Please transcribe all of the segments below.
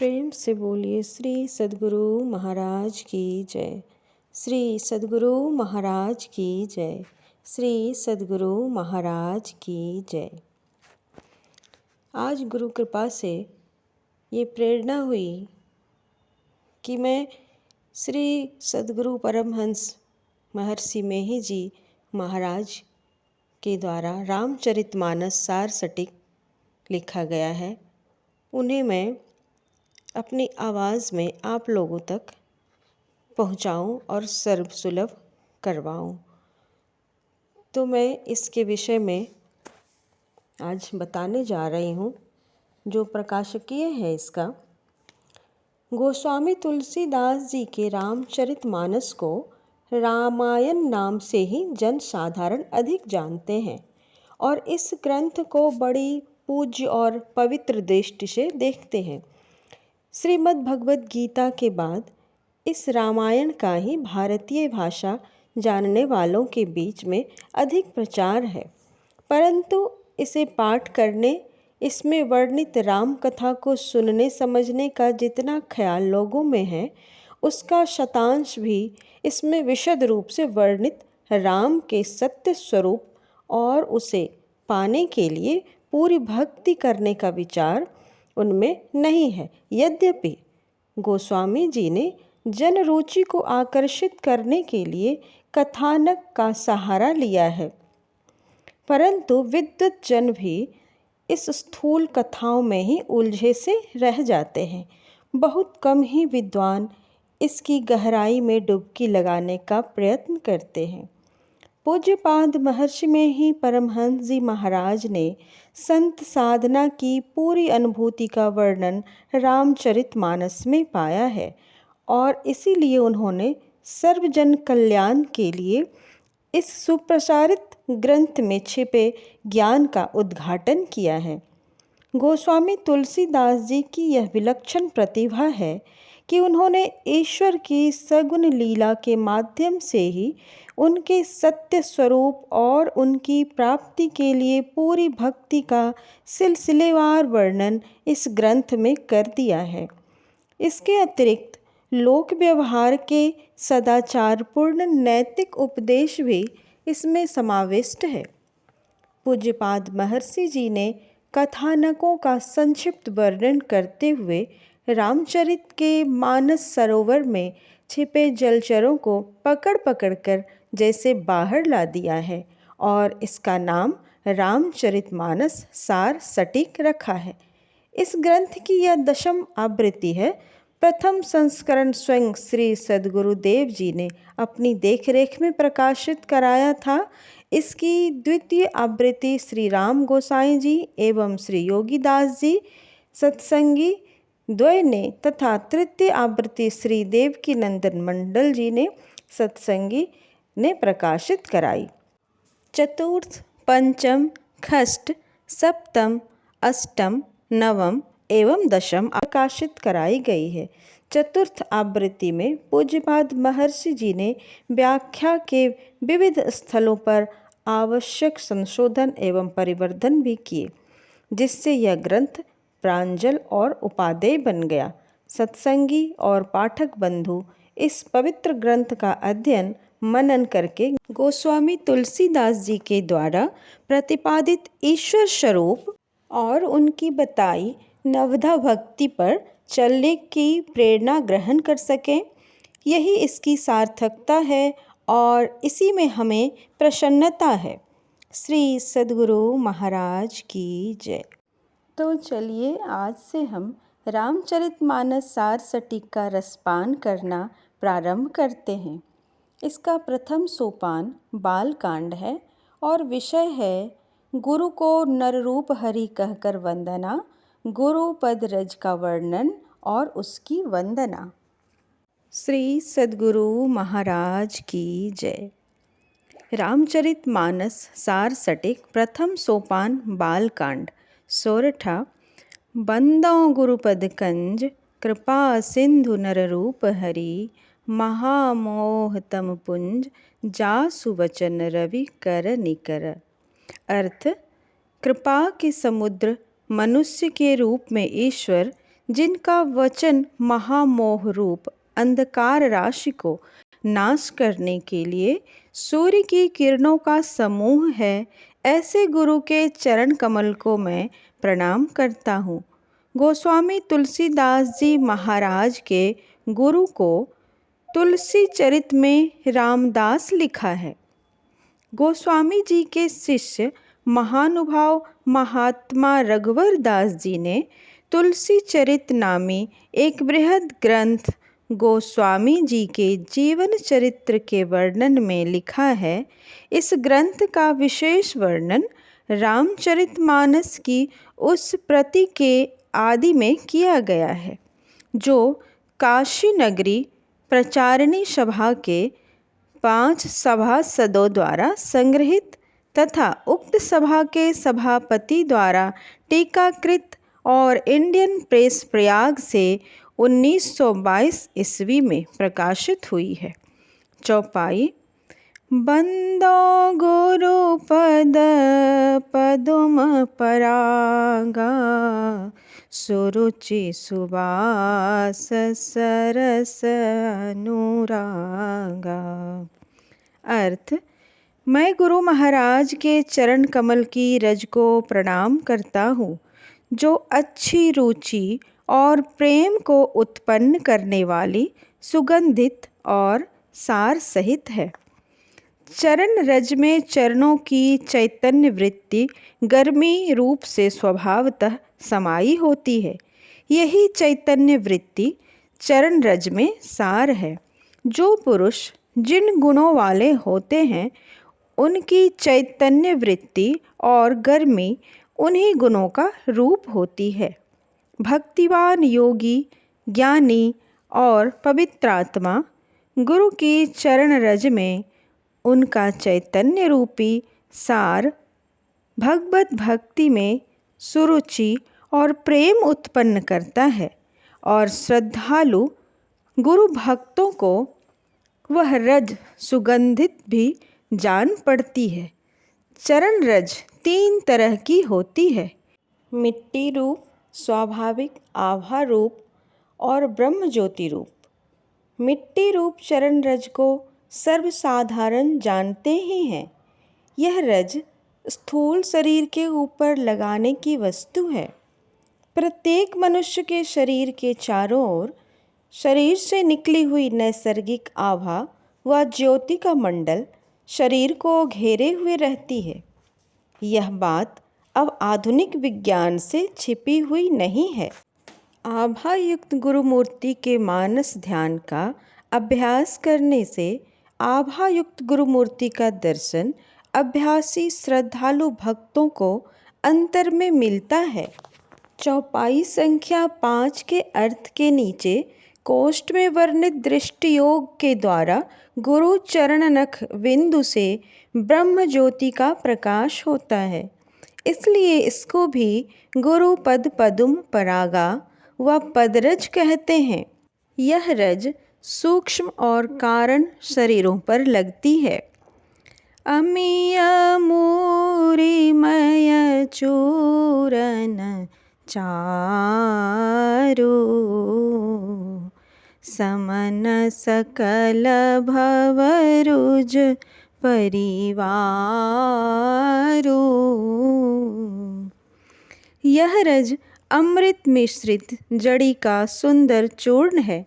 प्रेम से बोलिए श्री सद्गुरु महाराज की जय। श्री सद्गुरु महाराज की जय। श्री सद्गुरु महाराज की जय। आज गुरु कृपा से ये प्रेरणा हुई कि मैं श्री सद्गुरु परमहंस महर्षि मेही जी महाराज के द्वारा रामचरितमानस सार सटीक लिखा गया है, उन्हें मैं अपनी आवाज़ में आप लोगों तक पहुंचाऊं और सर्वसुलभ करवाऊं। तो मैं इसके विषय में आज बताने जा रही हूं। जो प्रकाशकीय है इसका, गोस्वामी तुलसीदास जी के रामचरितमानस को रामायण नाम से ही जन साधारण अधिक जानते हैं और इस ग्रंथ को बड़ी पूज्य और पवित्र दृष्टि से देखते हैं। श्रीमद् भगवद गीता के बाद इस रामायण का ही भारतीय भाषा जानने वालों के बीच में अधिक प्रचार है, परंतु इसे पाठ करने, इसमें वर्णित राम कथा को सुनने समझने का जितना ख्याल लोगों में है, उसका शतांश भी इसमें विशद रूप से वर्णित राम के सत्य स्वरूप और उसे पाने के लिए पूरी भक्ति करने का विचार उनमें नहीं है। यद्यपि गोस्वामी जी ने जन रुचि को आकर्षित करने के लिए कथानक का सहारा लिया है, परंतु विद्वत जन भी इस स्थूल कथाओं में ही उलझे से रह जाते हैं। बहुत कम ही विद्वान इसकी गहराई में डुबकी लगाने का प्रयत्न करते हैं। पूज्यपाद महर्षि मेही परमहंस जी महाराज ने संत साधना की पूरी अनुभूति का वर्णन रामचरितमानस में पाया है और इसीलिए उन्होंने सर्वजन कल्याण के लिए इस सुप्रसारित ग्रंथ में छिपे ज्ञान का उद्घाटन किया है। गोस्वामी तुलसीदास जी की यह विलक्षण प्रतिभा है कि उन्होंने ईश्वर की सगुण लीला के माध्यम से ही उनके सत्य स्वरूप और उनकी प्राप्ति के लिए पूरी भक्ति का सिलसिलेवार वर्णन इस ग्रंथ में कर दिया है। इसके अतिरिक्त लोक व्यवहार के सदाचारपूर्ण नैतिक उपदेश भी इसमें समाविष्ट है। पूज्यपाद महर्षि जी ने कथानकों का संक्षिप्त वर्णन करते हुए रामचरित के मानस सरोवर में छिपे जलचरों को पकड़ पकड़ कर जैसे बाहर ला दिया है और इसका नाम रामचरितमानस सार सटीक रखा है। इस ग्रंथ की यह 10वीं आवृत्ति है। प्रथम संस्करण स्वयं श्री सद्गुरुदेव जी ने अपनी देखरेख में प्रकाशित कराया था। इसकी द्वितीय आवृत्ति श्री राम गोसाई जी एवं श्री योगीदास जी सत्संगी द्वय ने तथा तृतीय आवृत्ति श्री देवकी नंदन मंडल जी ने सत्संगी ने प्रकाशित कराई। चतुर्थ, पंचम, षष्ठ, सप्तम, अष्टम, नवम एवं दशम प्रकाशित कराई गई है। चतुर्थ आवृत्ति में पूज्यपाद महर्षि जी ने व्याख्या के विविध स्थलों पर आवश्यक संशोधन एवं परिवर्धन भी किए, जिससे यह ग्रंथ प्रांजल और उपादेय बन गया। सत्संगी और पाठक बंधु इस पवित्र ग्रंथ का अध्ययन मनन करके गोस्वामी तुलसीदास जी के द्वारा प्रतिपादित ईश्वर स्वरूप और उनकी बताई नवधा भक्ति पर चलने की प्रेरणा ग्रहण कर सकें। यही इसकी सार्थकता है और इसी में हमें प्रसन्नता है। श्री सद्गुरु महाराज की जय। तो चलिए आज से हम रामचरितमानस सार सटीक का रसपान करना प्रारंभ करते हैं। इसका प्रथम सोपान बालकांड है और विषय है गुरु को नररूप हरि कहकर वंदना, गुरु पद रज का वर्णन और उसकी वंदना। श्री सद्गुरु महाराज की जय। रामचरितमानस सार सटीक प्रथम सोपान बालकांड। सोरठा। बंदों गुरुपद कंज, कृपा सिंधु नररूप हरि, महामोह तम पुंज, जासु वचन रवि कर निकर। अर्थ, कृपा के समुद्र मनुष्य के रूप में ईश्वर जिनका वचन महामोह रूप अंधकार राशि को नाश करने के लिए सूर्य की किरणों का समूह है, ऐसे गुरु के चरण कमल को मैं प्रणाम करता हूँ। गोस्वामी तुलसीदास जी महाराज के गुरु को तुलसी चरित में रामदास लिखा है। गोस्वामी जी के शिष्य महानुभाव महात्मा रघुवर दास जी ने तुलसी चरित नामी एक बृहद ग्रंथ गोस्वामी जी के जीवन चरित्र के वर्णन में लिखा है। इस ग्रंथ का विशेष वर्णन रामचरितमानस की उस प्रति के आदि में किया गया है, जो काशी नगरी प्रचारिणी सभा के 5 सभासदों द्वारा संग्रहित तथा उक्त सभा के सभापति द्वारा टीकाकृत और इंडियन प्रेस प्रयाग से 1922 ईस्वी में प्रकाशित हुई है। चौपाई। बंदो गुरु पद पदुम परागा, सुरुचि सुबास सरस अनुरागा। अर्थ। मैं गुरु महाराज के चरण कमल की रज को प्रणाम करता हूँ, जो अच्छी रुचि और प्रेम को उत्पन्न करने वाली सुगंधित और सार सहित है। चरण रज में चरणों की चैतन्य वृत्ति गर्मी रूप से स्वभावतः समाई होती है। यही चैतन्य वृत्ति चरण रज में सार है। जो पुरुष जिन गुणों वाले होते हैं, उनकी चैतन्य वृत्ति और गर्मी उन्हीं गुणों का रूप होती है। भक्तिवान योगी, ज्ञानी और पवित्रात्मा गुरु की चरण रज में उनका चैतन्य रूपी सार भगवत भक्ति में सुरुचि और प्रेम उत्पन्न करता है और श्रद्धालु गुरु भक्तों को वह रज सुगंधित भी जान पड़ती है। चरण रज 3 तरह की होती है: मिट्टी रूप, स्वाभाविक आभा रूप और ब्रह्म ज्योति रूप। मिट्टी रूप चरण रज को सर्वसाधारण जानते ही हैं। यह रज स्थूल शरीर के ऊपर लगाने की वस्तु है। प्रत्येक मनुष्य के शरीर के चारों ओर शरीर से निकली हुई नैसर्गिक आभा व ज्योति का मंडल शरीर को घेरे हुए रहती है। यह बात अब आधुनिक विज्ञान से छिपी हुई नहीं है। आभा युक्त गुरु मूर्ति के मानस ध्यान का अभ्यास करने से आभा युक्त गुरु मूर्ति का दर्शन अभ्यासी श्रद्धालु भक्तों को अंतर में मिलता है। चौपाई संख्या 5 के अर्थ के नीचे कोष्ठ में वर्णित दृष्टि योग के द्वारा गुरु चरण नख बिंदु से ब्रह्म ज्योति का प्रकाश होता है। इसलिए इसको भी गुरु पद पदुम परागा व पदरज कहते हैं। यह रज सूक्ष्म और कारण शरीरों पर लगती है। अमीय मूरिमय चूरन चारु, समन सकल भवरुज परिवारु। यह रज अमृत मिश्रित जड़ी का सुंदर चूर्ण है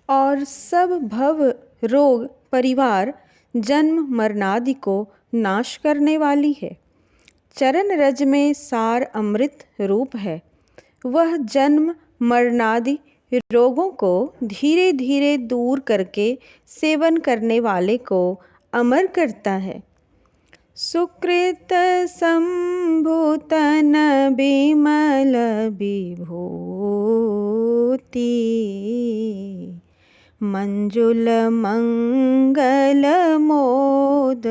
और सब भव रोग परिवार जन्म मरणादि को नाश करने वाली है। चरण रज में सार अमृत रूप है। वह जन्म मरणादि रोगों को धीरे धीरे दूर करके सेवन करने वाले को अमर करता है। सुकृत संभूतन बिमल विभूति, मंजुल मंगल मोद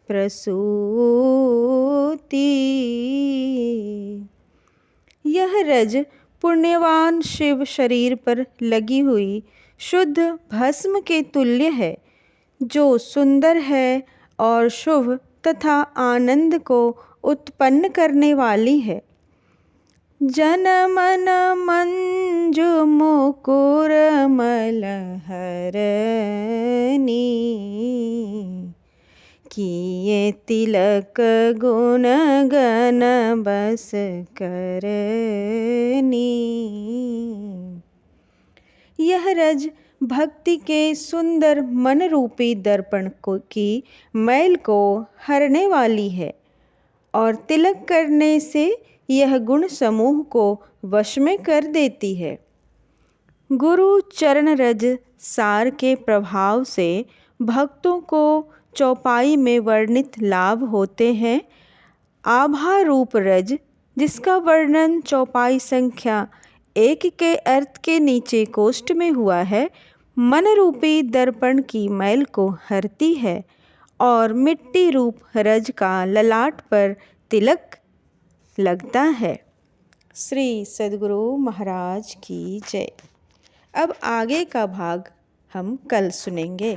प्रसूति। यह रज पुण्यवान शिव शरीर पर लगी हुई शुद्ध भस्म के तुल्य है, जो सुंदर है और शुभ तथा आनंद को उत्पन्न करने वाली है। जनमन मंजु मुकुर मलहरनी, किए तिलक गुण गण बस करनी। यह रज भक्ति के सुंदर मन रूपी दर्पण को की मैल को हरने वाली है और तिलक करने से यह गुण समूह को वश में कर देती है। गुरु चरण रज सार के प्रभाव से भक्तों को चौपाई में वर्णित लाभ होते हैं। आभा रूप रज, जिसका वर्णन चौपाई संख्या 1 के अर्थ के नीचे कोष्ठ में हुआ है, मन रूपी दर्पण की मैल को हरती है और मिट्टी रूप रज का ललाट पर तिलक लगता है। श्री सद्गुरु महाराज की जय। अब आगे का भाग हम कल सुनेंगे।